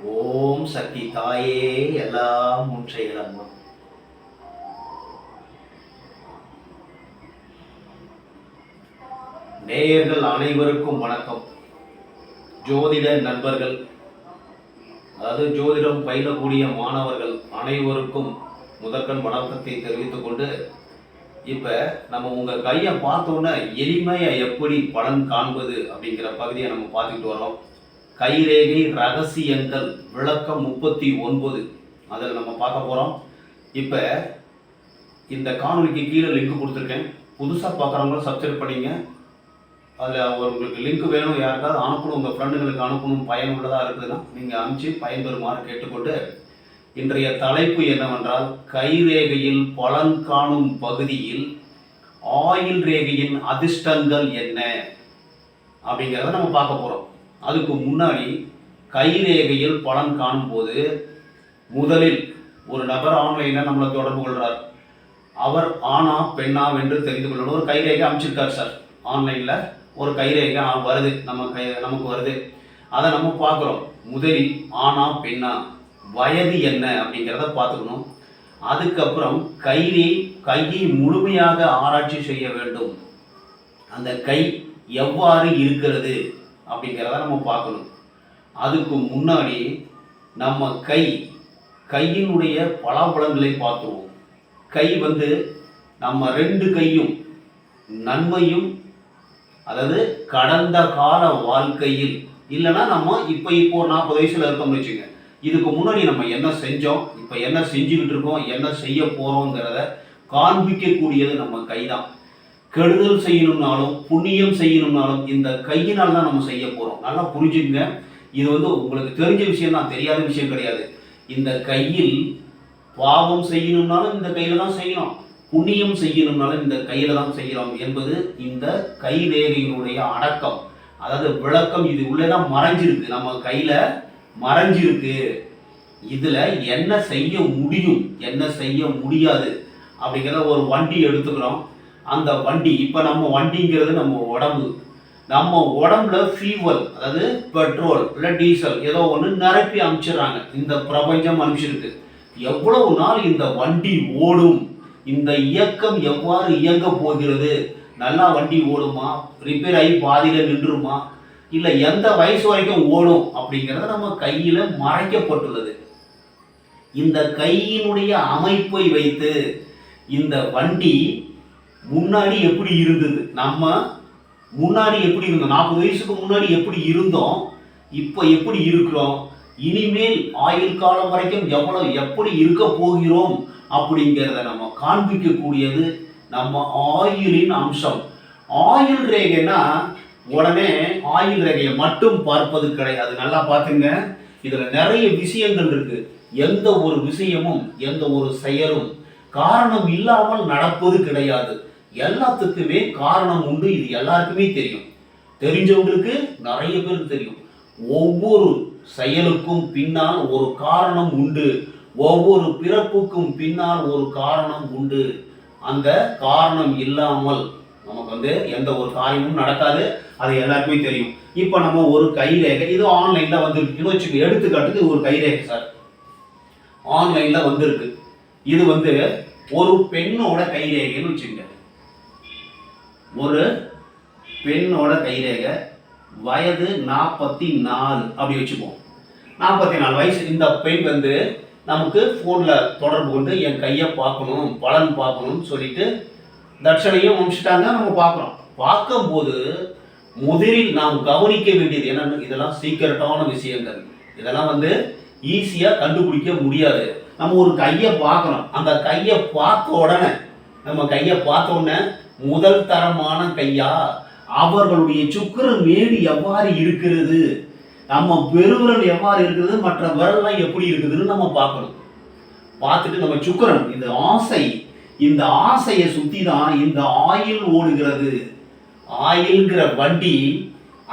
ஓம் சக்தி தாயே எல்லாம் செயலம்மா. நேயர்கள் அனைவருக்கும் வணக்கம். ஜோதிட நண்பர்கள், அதாவது ஜோதிடம் பயிலக்கூடிய மாணவர்கள் அனைவருக்கும் முதற்கண் வணக்கத்தை தெரிவித்துக் கொண்டு, இப்போ நம்ம உங்கள் கையை பார்த்தோன்னே எளிமையாக எப்படி பலன் காண்பது அப்படிங்கிற பகுதியை நம்ம பார்த்துக்கிட்டு வரோம். கைரேகை ரகசியங்கள் விளக்கம் 39 அதில் நம்ம பார்க்க போகிறோம். இப்போ இந்த காணொலிக்கு கீழே லிங்க் கொடுத்துருக்கேன். புதுசாக பார்க்குறவங்களும் சப்ஸ்கிரைப் பண்ணிங்க. அதில் உங்களுக்கு லிங்க் வேணும், யாருக்காவது அனுப்பணும், உங்கள் ஃப்ரெண்டுங்களுக்கு அனுப்பணும், பயனுள்ளதாக இருக்குதுன்னா நீங்கள் அனுப்பிச்சு பயன்பெறுமாறு கேட்டுக்கொண்டு, இன்றைய தலைப்பு என்னவென்றால் கைரேகையில் பலன் காணும் பகுதியில் ஆயுள் ரேகையின் அதிர்ஷ்டங்கள் என்ன அப்படிங்கிறத நம்ம பார்க்க போகிறோம். அதுக்கு முன்னாடி கைரேகையில் பலன் காணும் போது முதலில் ஒரு நபர் ஆன்லைனில் நம்மளை தொடர்பு கொள்கிறார். அவர் ஆனா பெண்ணா என்று தெரிந்து கொள்ளணும். ஒரு கைரேகை அமைச்சிருக்கார் சார், ஆன்லைனில் ஒரு கைரேகை வருது, நமக்கு வருது. அதை நம்ம பார்க்குறோம். முதலில் ஆனா பெண்ணா, வயது என்ன அப்படிங்கிறத பார்த்துக்கணும். அதுக்கப்புறம் கையை முழுமையாக ஆராய்ச்சி செய்ய வேண்டும். அந்த கை எவ்வாறு இருக்கிறது அப்படிங்கிறத நம்ம பார்க்கணும். அதுக்கு முன்னாடி நம்ம கையினுடைய பலாபலங்களை பார்த்துருவோம். கை நம்ம ரெண்டு கையும் நன்மையும், அதாவது கடந்த கால வாழ்க்கையில் இல்லைன்னா நம்ம இப்போ 40 வயசுல இருக்கோம்னு வச்சுங்க, இதுக்கு முன்னாடி நம்ம என்ன செஞ்சோம், இப்போ என்ன செஞ்சுக்கிட்டு இருக்கோம், என்ன செய்ய போகிறோங்கிறத காண்பிக்கக்கூடியது நம்ம கை தான். கெடுதல் செய்யணும்னாலும் புண்ணியம் செய்யணும்னாலும் இந்த கையினால் தான் நம்ம செய்ய போகிறோம். நல்லா புரிஞ்சுங்க. இது உங்களுக்கு தெரிஞ்ச விஷயம் தான், தெரியாத விஷயம் கிடையாது. இந்த கையில் பாவம் செய்யணும்னாலும் இந்த கையில் தான் செய்யணும், புண்ணியம் செய்யணும்னாலும் இந்த கையில் தான் செய்கிறோம் என்பது இந்த கைரேகையினுடைய அடக்கம், அதாவது விளக்கம். இது உள்ளே தான் மறைஞ்சிருக்கு, நம்ம கையில் மறைஞ்சிருக்கு. இதில் என்ன செய்ய முடியும், என்ன செய்ய முடியாது அப்படிங்கிற ஒரு வண்டி எடுத்துக்கிறோம். அந்த வண்டி, இப்போ நம்ம வண்டிங்கிறது நம்ம உடம்பு. நம்ம உடம்புல ஃபியூவல், அதாவது பெட்ரோல் இல்லை டீசல் ஏதோ ஒன்று நிரப்பி அனுப்பிச்சிடுறாங்க. இந்த பிரபஞ்சம் அனுப்பிச்சிருக்கு. எவ்வளவு நாள் இந்த வண்டி ஓடும், இந்த இயக்கம் எவ்வாறு இயங்க போகிறது, நல்லா வண்டி ஓடுமா, ரிப்பேர் ஆகி பாதியில் நின்றுமா, இல்லை எந்த வயசு வரைக்கும் ஓடும் அப்படிங்கிறத நம்ம கையில் மறைக்கப்பட்டுள்ளது. இந்த கையினுடைய அமைப்பை வைத்து இந்த வண்டி முன்னாடி எப்படி இருந்தது, நம்ம முன்னாடி எப்படி இருந்தோம், 40 வயசுக்கு முன்னாடி எப்படி இருந்தோம், இப்போ எப்படி இருக்கிறோம், இனிமேல் ஆயுள் காலம் வரைக்கும் எப்படி இருக்க போகிறோம் அப்படிங்கிறத நம்ம காண்பிக்கக்கூடியது நம்ம ஆயுளின் அம்சம். ஆயுள் ரேகைனா உடனே ஆயுள் ரேகையை மட்டும் பார்ப்பது கிடையாது. நல்லா பார்த்துங்க, இதுல நிறைய விஷயங்கள் இருக்கு. எந்த ஒரு விஷயமும் எந்த ஒரு செயலும் காரணம் இல்லாமல் நடப்பது கிடையாது. எல்லாத்துக்குமே காரணம் உண்டு. இது எல்லாருக்குமே தெரியும், தெரிஞ்சவங்களுக்கு நிறைய பேருக்கு தெரியும். ஒவ்வொரு செயலுக்கும் பின்னால் ஒரு காரணம் உண்டு, ஒவ்வொரு பிறப்புக்கும் பின்னால் ஒரு காரணம் உண்டு. அந்த காரணம் இல்லாமல் நமக்கு எந்த ஒரு காரியமும் நடக்காது, அது எல்லாருக்குமே தெரியும். இப்போ நம்ம ஒரு கைரேகை, இது ஆன்லைன்ல வந்துருக்கு வச்சுக்க, எடுத்துக்காட்டுக்கு ஒரு கைரேகை சார் ஆன்லைன்ல வந்திருக்கு. இது ஒரு பெண்ணோட கைரேகைன்னு வச்சுங்க, ஒரு பெண்ணோட கைரேகை, வயது 44 அப்படி வச்சுப்போம். 44 வயசு. இந்த பெண் நமக்கு ஃபோனில் தொடர்பு கொண்டு என் கையை பார்க்கணும், பலன் பார்க்கணும்னு சொல்லிட்டு தட்சணையும் அனுப்பிச்சிட்டாங்க. நம்ம பார்க்குறோம். பார்க்கும்போது முதலில் நாம் கவனிக்க வேண்டியது என்னன்னு, இதெல்லாம் சீக்கிரட்டான விஷயங்கள், இதெல்லாம் ஈஸியாக கண்டுபிடிக்க முடியாது. நம்ம ஒரு கையை பார்க்குறோம், அந்த கையை பார்த்த உடனே முதல் தரமான கையா, அவர்களுடைய சுக்கிர மேடு எவ்வாறு இருக்கிறது, நம்ம பெருவிரல் எவ்வாறு இருக்கிறது, மற்ற விரல்லாம் எப்படி இருக்குதுன்னு நம்ம பார்க்கணும். பார்த்துட்டு நம்ம சுக்கிரன், இந்த ஆசையை சுத்தி தான் இந்த ஆயில் ஓடுகிறது. ஆயில்ங்கிற வண்டி,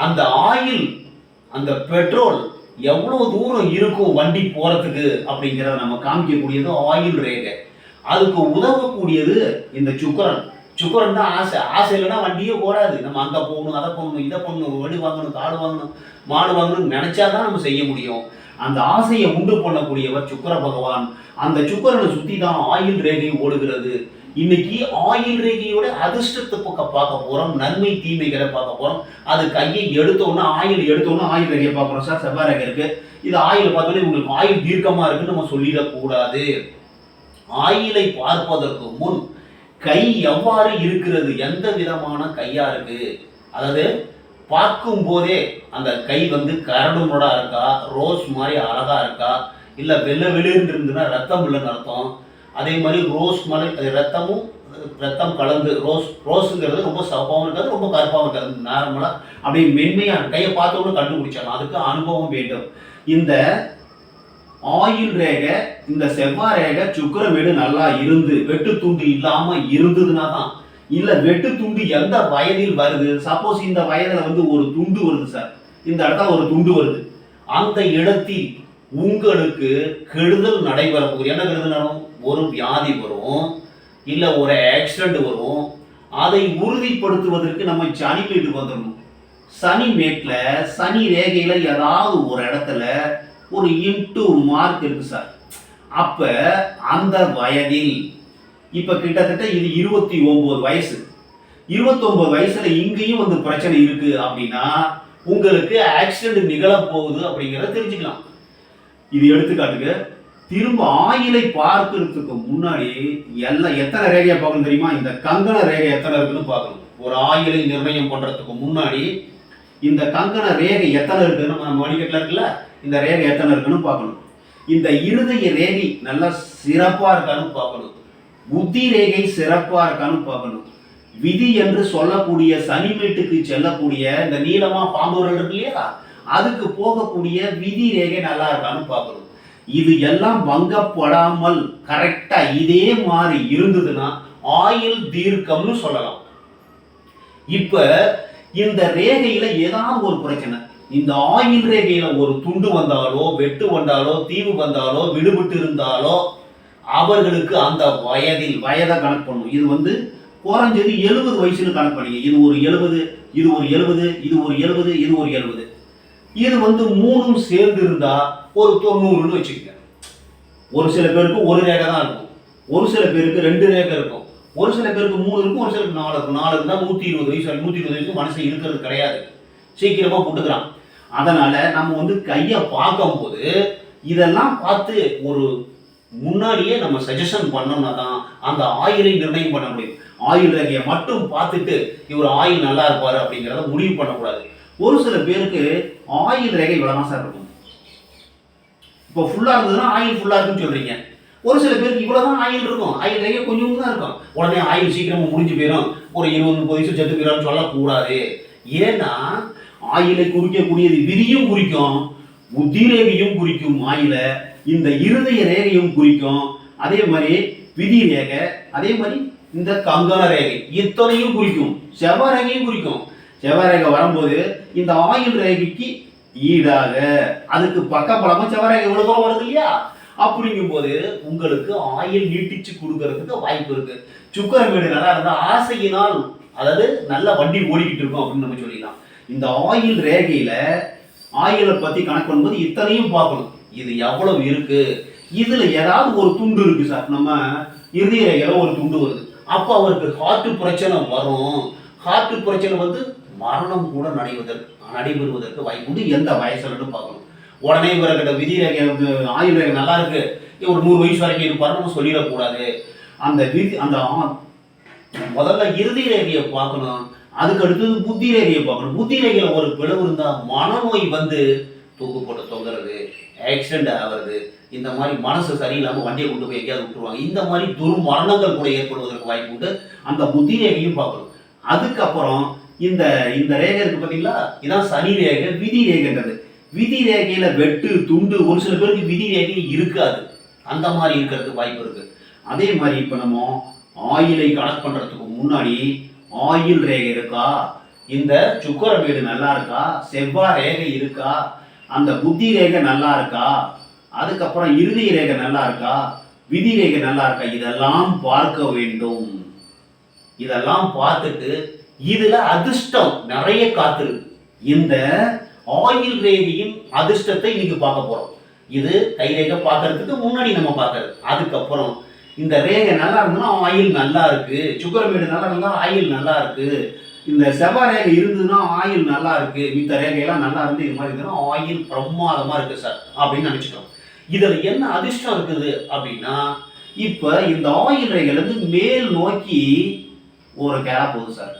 அந்த ஆயில், அந்த பெட்ரோல் எவ்வளவு தூரம் இருக்கும் வண்டி போறதுக்கு அப்படிங்கிறத நம்ம காமிக்கக்கூடியது ஆயுள் ரேகை. அதுக்கு உதவக்கூடியது இந்த சுக்கிரன். சுக்கரன் தான் ஆசை இல்லைன்னா வண்டியே ஓடாது. நம்ம அங்கே போகணும், அதை போகணும், இதை பண்ணணும், வடி வாங்கணும், காடு வாங்கணும், மாடு வாங்கணும்னு நினச்சா தான் நம்ம செய்ய முடியும். அந்த ஆசையை உண்டு பண்ணக்கூடியவர் சுக்கிர பகவான். அந்த சுக்கிரனை சுத்தி தான் ஆயுள் ரேகை ஓடுகிறது. இன்னைக்கு ஆயுள் ரேகையோட அதிர்ஷ்டத்தை பக்கம் பார்க்க போறோம், நன்மை தீமைகளை பார்க்க போறோம். அது கையை எடுத்தோன்னா ஆயுள் ரேகையை பார்க்குறோம் சார். செவ்வாய் ரேகை இருக்கு, இது ஆயுள் பார்த்தோன்னே உங்களுக்கு ஆயுள் தீர்க்கமா இருக்குன்னு நம்ம சொல்லிடக்கூடாது. ஆயுளை பார்ப்பதற்கு முன் கை எவ்வாறு இருக்கிறது, எந்த விதமான கையா இருக்கு, அதாவது பார்க்கும் போதே அந்த கை கரடுமுரடா இருக்கா, ரோஸ் மாதிரி அழகா இருக்கா, இல்ல வெள்ளை வெளிர்ந்து இருந்துன்னா ரத்தம் இல்லைன்னு அர்த்தம். அதே மாதிரி ரோஸ் மாதிரி ரத்தம் கலந்து ரோஸுங்கிறது ரொம்ப சப்பாவும் இருக்காது, ரொம்ப கருப்பாகவும் இருக்காது, நார்மலா அப்படியே மென்மையா கையை பார்த்தோன்னு கண்டுபிடிச்சாலும் அதுக்கு அனுபவம் வேண்டும். இந்த ஆயுள் ரேகை, இந்த செவ்வாய் ரேகை சுக்கிரமேடு நல்லா இருந்து வெட்டு துண்டு இல்லாம இருந்ததுன்னா தான். இல்ல வெட்டு துண்டு எந்த வயதில் வருது, சப்போஸ் இந்த வயதுல ஒரு துண்டு வருது சார், இந்த இடத்துல ஒரு துண்டு வருது, அந்த இடத்தில் உங்களுக்கு கெடுதல் நடைபெறப்போகுது. என்ன கெடுதல் நடக்கும்? ஒரு வியாதி வரும், இல்ல ஒரு ஆக்சிடென்ட் வரும். அதை உறுதிப்படுத்துவதற்கு நம்ம சனி மேட்டுக்கு வந்துடணும். சனி மேட்ல சனி ரேகையில ஏதாவது ஒரு இடத்துல ஒரு இன்டு மார்க் இருக்கு சார். அப்ப அந்த வயதில் இப்ப கிட்டத்தட்ட இது 29 வயசு, 29 வயசுல இங்கேயும் பிரச்சனை இருக்கு அப்படின்னா உங்களுக்கு ஆக்சிடென்ட் நிகழ போகுது அப்படிங்கிறத தெரிஞ்சுக்கலாம். இது எடுத்துக்காட்டுக்கு திரும்ப ஆயிலை பார்க்கறதுக்கு முன்னாடி எல்லாம் எத்தனை ரேகையை பார்க்கணும் தெரியுமா? இந்த கங்கண ரேகை எத்தனை இருக்குன்னு பார்க்கணும். ஒரு ஆயிலை நிர்ணயம் பண்றதுக்கு முன்னாடி இந்த கங்கண ரேகை எத்தனை இருக்குன்னு நம்ம மணிக்கட்டில் இருக்குல்ல, இந்த ரேகை எத்தனை இருக்குன்னு பார்க்கணும். இந்த இருதய ரேகை நல்லா சிறப்பா இருக்கான்னு பார்க்கணும். புத்தி ரேகை சிறப்பா இருக்கான்னு பார்க்கணும். விதி என்று சொல்லக்கூடிய சனிமேட்டுக்கு செல்லக்கூடிய இந்த நீளமா பாம்புகள் இருக்கு இல்லையா, அதுக்கு போகக்கூடிய விதி ரேகை நல்லா இருக்கான்னு பார்க்கணும். இது எல்லாம் வங்கப்படாமல் கரெக்டா இதே மாதிரி இருந்ததுன்னா ஆயுள் தீர்க்கம்னு சொல்லலாம். இப்ப இந்த ரேகையில ஏதாவது ஒரு பிரச்சனை, இந்த ஆயுள் ரேகையில ஒரு துண்டு வந்தாலோ, வெட்டு வந்தாலோ, தீவு வந்தாலோ, விடுபட்டு இருந்தாலோ அவர்களுக்கு அந்த வயதை கணக்கு பண்ணும். இது குறைஞ்சது 70 வயசுல கணக்கு பண்ணிங்க. இது ஒரு 70, இது ஒரு 70, இது ஒரு 70, இது ஒரு 70. இது மூணும் சேர்ந்து இருந்தா ஒரு 90ன்னு வச்சுக்கோங்க. ஒரு சில பேருக்கு ஒரு ரேகை தான் இருக்கும், ஒரு சில பேருக்கு 2 ரேகை இருக்கும், ஒரு சில பேருக்கு 3 இருக்கும், ஒரு சிலருக்கு 4 இருக்கும். 4 இருந்தா 120 வயசு, 120 வயசு மனுஷன் இருக்கிறது கிடையாது, சீக்கிரமா போட்டுக்கிறான். அதனால நம்ம கையை பார்க்கும் போது இதெல்லாம் பார்த்து ஒரு முன்னாடியே நம்ம சஜஷன் பண்ணோம்னா தான் அந்த ஆயுளை நிர்ணயம் பண்ண முடியும். ஆயுள் ரேகையை மட்டும் பார்த்துட்டு இவர் ஆயுள் நல்லா இருப்பாரு அப்படிங்கிறத முடிவு பண்ணக்கூடாது. ஒரு சில பேருக்கு ஆயுள் ரேகை இவ்வளவுதான் சார் இருக்கும். இப்போ ஃபுல்லா இருந்ததுன்னா ஆயுள் ஃபுல்லா இருக்குன்னு சொல்றீங்க. ஒரு சில பேருக்கு இவ்வளவுதான் ஆயுள் இருக்கும், ஆயுள் ரேகை கொஞ்சம் தான் இருக்கும். உடனே ஆயுள் சீக்கிரமா முடிஞ்சு போயிடும், ஒரு 20-30 வயசு செத்து போயிடும் சொல்லக்கூடாது. ஏன்னா ஆயுளை குறிக்கக்கூடியது விதியும் குறிக்கும், புத்தி ரேகையும் குறிக்கும், ஆயுள இந்த இருதய ரேகையும் குறிக்கும், அதே மாதிரி விதி ரேகை, அதே மாதிரி இந்த கங்கண ரேகை இத்தனையும் குறிக்கும், செவ்வாய் ரேகையும் குறிக்கும். செவ்வாய் ரேகை வரும்போது இந்த ஆயுள் ரேகைக்கு ஈடாக அதுக்கு பக்கபலமா செவ்வாய் ரேகை எவ்வளவு தூரம் வருது இல்லையா, அப்படிங்கும் போது உங்களுக்கு ஆயுள் நீட்டிச்சு கொடுக்கறதுக்கு வாய்ப்பு இருக்கு. சுக்கிரமேடு நல்லா இருந்தா ஆசையினால், அதாவது நல்ல வண்டி ஓடிக்கிட்டு இருக்கும் அப்படின்னு நம்ம சொல்லிடலாம். இந்த ஆயுள் ரேகையில ஆயுளை பத்தி கணக்கு பண்ணும்போது இத்தனையும் பார்க்கணும். இது எவ்வளவு இருக்கு, இதுல ஏதாவது ஒரு துண்டு இருக்கு சார், நம்ம இருதய ரேகையில ஒரு துண்டு வருது, அப்ப அவருக்கு ஹார்ட் பிரச்சனை வரும். ஹார்ட் பிரச்சனை மரணம் கூட நடைபெறுவதற்கு வாய்ப்பு உண்டு. எந்த வயசுலன்னு பார்க்கணும். உடனே இவர்கிட்ட விதி ரேகை ஆயுள் ரேகை நல்லா இருக்கு, ஒரு 100 வயசு வரைக்கும் இருப்பாரு நம்ம சொல்லிடக்கூடாது. அந்த முதல்ல இருதய ரேகையை பார்க்கணும், அதுக்கு அடுத்தது புத்தி ரேகையை பார்க்கணும். புத்தி ரேகையில ஒரு பிளவு இருந்தா மனநோய் தூக்கு போட்டு தொங்குறது, ஆக்சிடென்ட் ஆகிறது, இந்த மாதிரி மனசு சரியில்லாம வண்டியை கொண்டு போய் எங்கேயாவது விட்டுருவாங்க, இந்த மாதிரி துர்மரணங்கள் கூட ஏற்படுவதற்கு வாய்ப்பு உண்டு. அந்த புத்தி ரேகையும் பார்க்கணும். அதுக்கப்புறம் இந்த ரேகை இருக்கு பார்த்தீங்களா, இதான் சனி ரேகை. விதி ரேகைன்றது, விதி ரேகையில வெட்டு துண்டு ஒரு சில பேருக்கு விதி ரேகை இருக்காது, அந்த மாதிரி இருக்கிறதுக்கு வாய்ப்பு இருக்கு. அதே மாதிரி இப்ப நம்ம ஆயுளை கணக்கு பண்றதுக்கு முன்னாடி ஆயுள் ரேகை இருக்கா, இந்த சுக்கிரமேடு நல்லா இருக்கா, செவ்வாய் ரேகை இருக்கா, அந்த புத்தி ரேகை நல்லா இருக்கா, அதுக்கப்புறம் இருதய ரேகை நல்லா இருக்கா, விதி ரேகை நல்லா இருக்கா, இதெல்லாம் பார்க்க வேண்டும். இதெல்லாம் பார்த்துட்டு இதுல அதிர்ஷ்டம் நிறைய காத்திருக்கு. இந்த ஆயுள் ரேகையின் அதிர்ஷ்டத்தை இன்னைக்கு பார்க்க போறோம். இது கை ரேகை பார்க்கறதுக்கு முன்னாடி நம்ம பார்க்கறது. அதுக்கப்புறம் இந்த ரேகை நல்லா இருந்ததுன்னா ஆயில் நல்லா இருக்கு, சுக்கரமேடு நல்லா இருந்தா ஆயில் நல்லா இருக்கு, இந்த செவ்வாய் ரேகை இருந்ததுன்னா ஆயில் நல்லா இருக்கு, மித்த ரேகையெல்லாம் நல்லா இருந்து இது மாதிரி இருந்ததுன்னா ஆயில் பிரமாதமா இருக்கு சார் அப்படின்னு நினைச்சுக்கிறோம். இதுல என்ன அதிர்ஷ்டம் இருக்குது அப்படின்னா, இப்ப இந்த ஆயில் ரேகையில இருந்து மேல் நோக்கி ஒரு கேரா போகுது சார்.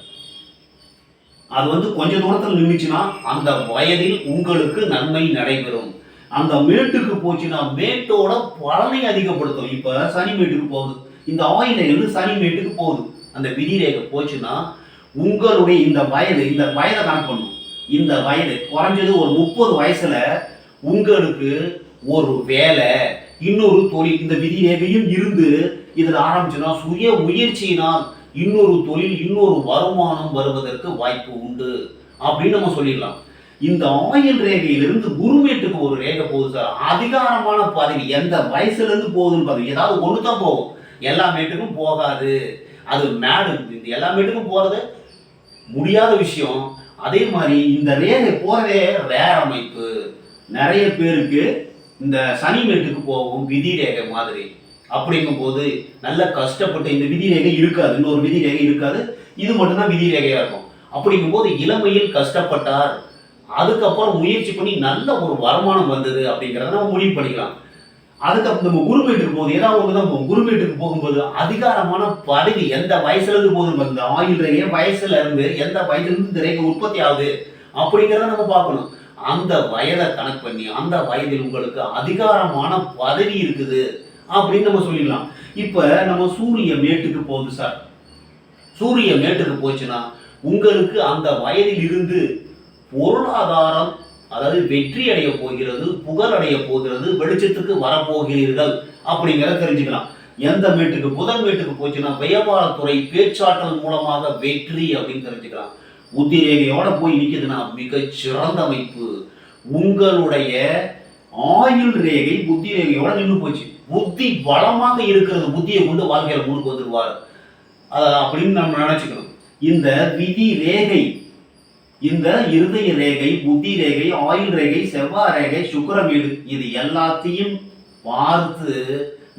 அது கொஞ்ச தூரத்தில் நின்றுச்சுன்னா அந்த வயதில் உங்களுக்கு நன்மை நடைபெறும். அந்த மேட்டுக்கு போச்சுன்னா மேட்டோட பலனை அதிகப்படுத்தும். இப்ப சனி மேட்டுக்கு போகுது, இந்த ஆயில் ரேகை சனி மேட்டுக்கு போகுது. அந்த விதி ரேகை போச்சுன்னா உங்களுடைய இந்த வயதை கணக்கு பண்ணும். இந்த வயது குறைஞ்சது ஒரு 30 வயசுல உங்களுக்கு ஒரு வேலை, இன்னொரு தொழில், இந்த விதி ரேகையும் இருந்து இதுல ஆரம்பிச்சுன்னா சுய முயற்சியினால் இன்னொரு தொழில், இன்னொரு வருமானம் வருவதற்கு வாய்ப்பு உண்டு அப்படின்னு நம்ம சொல்லிடலாம். இந்த ஆயில் ரேகையிலிருந்து குருமேட்டுக்கு ஒரு ரேகை போகுது சார். அதிகாரமான பதவி எந்த வயசுல இருந்து போகுதுன்னு பாருங்க. ஏதாவது ஒண்ணுதான் போகும், எல்லா மேட்டுக்கும் போகாது. அது மேடு எல்லா மேட்டுக்கும் போறது முடியாத விஷயம். அதே மாதிரி இந்த ரேகை போறதே ரேர் அமைப்பு. நிறைய பேருக்கு இந்த சனி மேட்டுக்கு போகும் விதி ரேகை மாதிரி. அப்படிங்கும் போது நல்ல கஷ்டப்பட்டு இந்த விதி ரேகை இருக்காது, இன்னொரு விதி ரேகை இருக்காது, இது மட்டும்தான் விதி ரேகையா இருக்கும். அப்படிங்கும் போது இளமையில் கஷ்டப்பட்டார், அதுக்கப்புறம் முயற்சி பண்ணி நல்ல ஒரு வருமானம் வந்தது அப்படிங்கிறத நம்ம முடிவு பண்ணிக்கலாம். அதுக்கப்புறம் நம்ம குருமேட்டுக்கு போகுது, ஏதாவது ஒண்ணுதான் போகும். குருமேட்டுக்கு போகும்போது அதிகாரமான பதவி எந்த வயசுல இருந்து போகுது, இந்த ஆயுள் ரேகை வயசுல இருந்து எந்த வயதுல இருந்து இந்த ரேகை உற்பத்தி ஆகுது அப்படிங்கிறத நம்ம பார்க்கணும். அந்த வயதை கணக்கு பண்ணி அந்த வயதில் உங்களுக்கு அதிகாரமான பதவி இருக்குது அப்படின்னு நம்ம சொல்லிடலாம். இப்ப நம்ம சூரிய மேட்டுக்கு போகுது சார். சூரிய மேட்டுக்கு போச்சுன்னா உங்களுக்கு அந்த வயதில் இருந்து பொருளாதாரம், அதாவது வெற்றி அடைய போகிறது, புகழ் அடைய போகிறது, வெளிச்சத்துக்கு வரப்போகிறீர்கள் அப்படிங்கிறத தெரிஞ்சுக்கலாம். எந்த மேட்டுக்கு புதன் மேட்டுக்கு போச்சுன்னா வியாபாரத்துறை, பேச்சாற்றல் மூலமாக வெற்றி அப்படின்னு தெரிஞ்சுக்கலாம். புத்தி ரேகையோட போய் நிற்குதுன்னா மிகச் சிறந்த அமைப்பு. உங்களுடைய ஆயுள் ரேகை புத்தி ரேகையோட நின்று போச்சு. புத்தி பலமாக இருக்கிறது, புத்தியை கொண்டு வாழ்க்கையில முன்னுக்கு வந்துடுவார் அப்படின்னு நம்ம நினைச்சுக்கணும். இந்த விதி ரேகை, இந்த இருதய ரேகை, புத்தி ரேகை, ஆயுள் ரேகை, செவ்வாய் ரேகை, சுக்கிரமேடு, இது எல்லாத்தையும் பார்த்து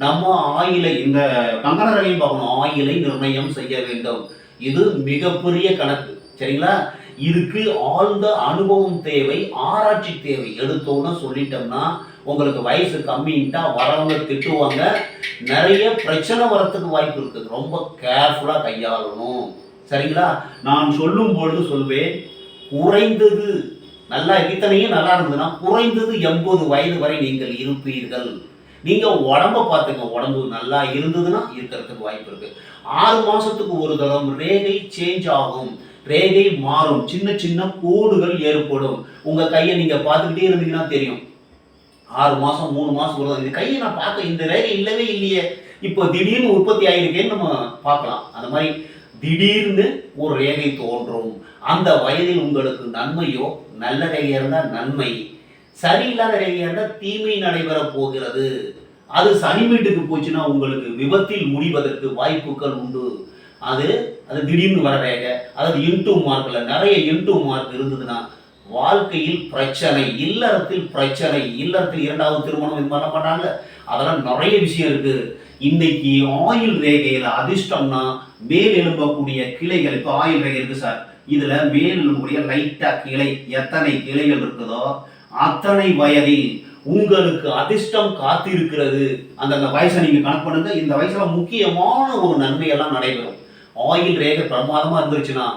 நம்ம ஆயிலை, இந்த கங்கண ரேகையும் பார்க்கணும், ஆயிலை நிர்ணயம் செய்ய வேண்டும். இது மிகப்பெரிய கணக்கு, சரிங்களா? இதுக்கு ஆழ்ந்த அனுபவம் தேவை, ஆராய்ச்சி தேவை. எடுத்தோன்னு சொல்லிட்டோம்னா உங்களுக்கு வயசு கம்மின்ட்டா வரவங்க திட்டுவாங்க, நிறைய பிரச்சனை வரத்துக்கு வாய்ப்பு இருக்குது. ரொம்ப கேர்ஃபுல்லா கையாளணும், சரிங்களா? நான் சொல்லும் பொழுது சொல்வேன், குறைந்தது நல்லா இத்தனையும் நல்லா இருந்ததுன்னா குறைந்தது 80 வயது வரை நீங்கள் இருப்பீர்கள். நீங்க உடம்ப பார்த்துங்க, உடம்பு நல்லா இருந்ததுன்னா இருக்கிறதுக்கு வாய்ப்பு இருக்கு. 6 மாசத்துக்கு ஒரு தடவை ரேகை சேஞ்ச் ஆகும், ரேகை மாறும், சின்ன சின்ன கோடுகள் ஏற்படும். உங்க கையை நீங்க பார்த்துக்கிட்டே இருந்தீங்கன்னா தெரியும். 6 மாசம் 3 மாசம் ஒரு இந்த கையை நான் பார்க்க இந்த ரேகை இல்லவே இல்லையே, இப்போ திடீர்னு உற்பத்தி ஆகிருக்கேன்னு நம்ம பார்க்கலாம். அந்த மாதிரி திடீர்னு ஒரு ரேகை தோன்றும். அந்த வயதில் உங்களுக்கு நன்மையோ, நல்ல ரேகையா இருந்தால் நன்மை, சரியில்லாத ரேகையா இருந்தால் தீமை நடைபெற போகிறது. அது சனி வீட்டுக்கு போச்சுன்னா உங்களுக்கு விபத்தில் முடிவதற்கு வாய்ப்புகள் உண்டு. அது திடீர்னு வர ரேகை, அதாவது இன்டூ மார்க்ல நிறைய இன்டூ மார்க் இருந்ததுன்னா வாழ்க்கையில் பிரச்சனை, இல்லறத்தில் பிரச்சனை, இல்லறத்தில் 2வது திருமணம் இது மாதிரிலாம் பண்ணாங்க, அதெல்லாம் நிறைய விஷயம் இருக்கு. இன்னைக்கு ஆயுள் ரேகையில அதிர்ஷ்டம்னா மேல் எழும்பக்கூடிய கிளைகள். இப்போ ஆயுள் ரேகை இருக்கு சார், இதுல மேல் எழும்பக்கூடிய லைட்டா கிளை, எத்தனை கிளைகள் இருக்குதோ அத்தனை வயதில் உங்களுக்கு அதிர்ஷ்டம் காத்திருக்கிறது. அந்த வயசை நீங்க கணக்கு பண்ணுங்க. இந்த வயசுல முக்கியமான ஒரு நன்மையெல்லாம் நடைபெறும். ஆயுள் ரேகை பிரமாதமா இருந்துச்சுன்னா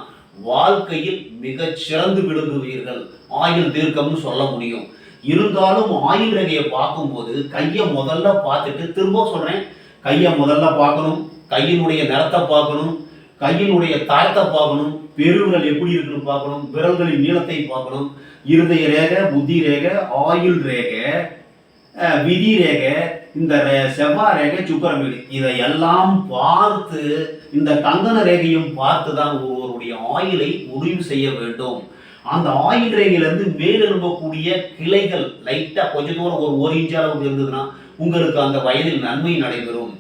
வாழ்க்கையில் மிகச் சிறந்து விளங்குவீர்கள். ஆயுள் தீர்க்கம்னு சொல்ல முடியும். இருந்தாலும் ஆயுள் ரேகையை பார்க்கும்போது கையை முதல்ல பார்த்துட்டு, திரும்ப சொல்றேன், கையை முதல்ல பார்க்கணும், கையினுடைய நிறத்தை பார்க்கணும், கையினுடைய தாயத்தை பார்க்கணும், பெருவிரல் எப்படி இருக்குன்னு பார்க்கணும், விரல்களின் நீளத்தை பார்க்கணும். இருதய ரேகை, புத்தி ரேகை, ஆயுள் ரேகை, விதி ரேகை, இந்த செவ்வாய் ரேகை, சுக்கிரமேடு, இதையெல்லாம் பார்த்து இந்த கங்கண ரேகையும் பார்த்து தான் ஒருவருடைய ஆயுளை முடிவு செய்ய வேண்டும். அந்த ஆயுள் ரேகையிலிருந்து மேல் எழும்பக்கூடிய கிளைகள் லைட்டா கொஞ்ச தூரம் ஒரு இன்ச் அளவுக்கு இருந்ததுன்னா உங்களுக்கு அந்த வயதில் நன்மை நடைபெறும்.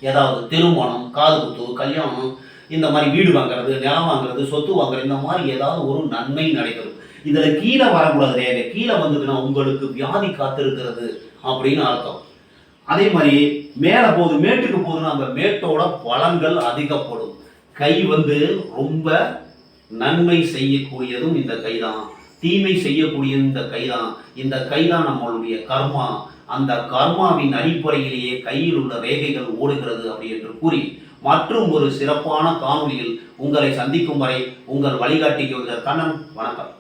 ஏதாவது திருமணம், காது குத்து, கல்யாணம், இந்த மாதிரி வீடு வாங்குறது, நிலம் வாங்குறது, சொத்து வாங்குறது, இந்த மாதிரி ஏதாவது ஒரு நன்மை நடைபெறும். இதுல கீழே வரக்கூடாது ரேகை. கீழே வந்ததுன்னா உங்களுக்கு வியாதி காத்திருக்கிறது அப்படின்னு அர்த்தம். அதே மாதிரி மேலே போகுது, மேட்டுக்கு போகுதுன்னா அந்த மேட்டோட பலன்கள் அதிகப்படும். கை ரொம்ப நன்மை செய்யக்கூடியதும் இந்த கைதான், தீமை செய்யக்கூடியது இந்த கைதான். இந்த கைதான் நம்மளுடைய கர்மா. அந்த கர்மாவின் அடிப்படையிலேயே கையில் உள்ள ரேகைகள் ஓடுகிறது அப்படி என்று கூறி மற்றும் ஒரு சிறப்பான காணொலியில் உங்களை சந்திக்கும் வரை உங்கள் வழிகாட்டிக்கு கண்ணன். வணக்கம்.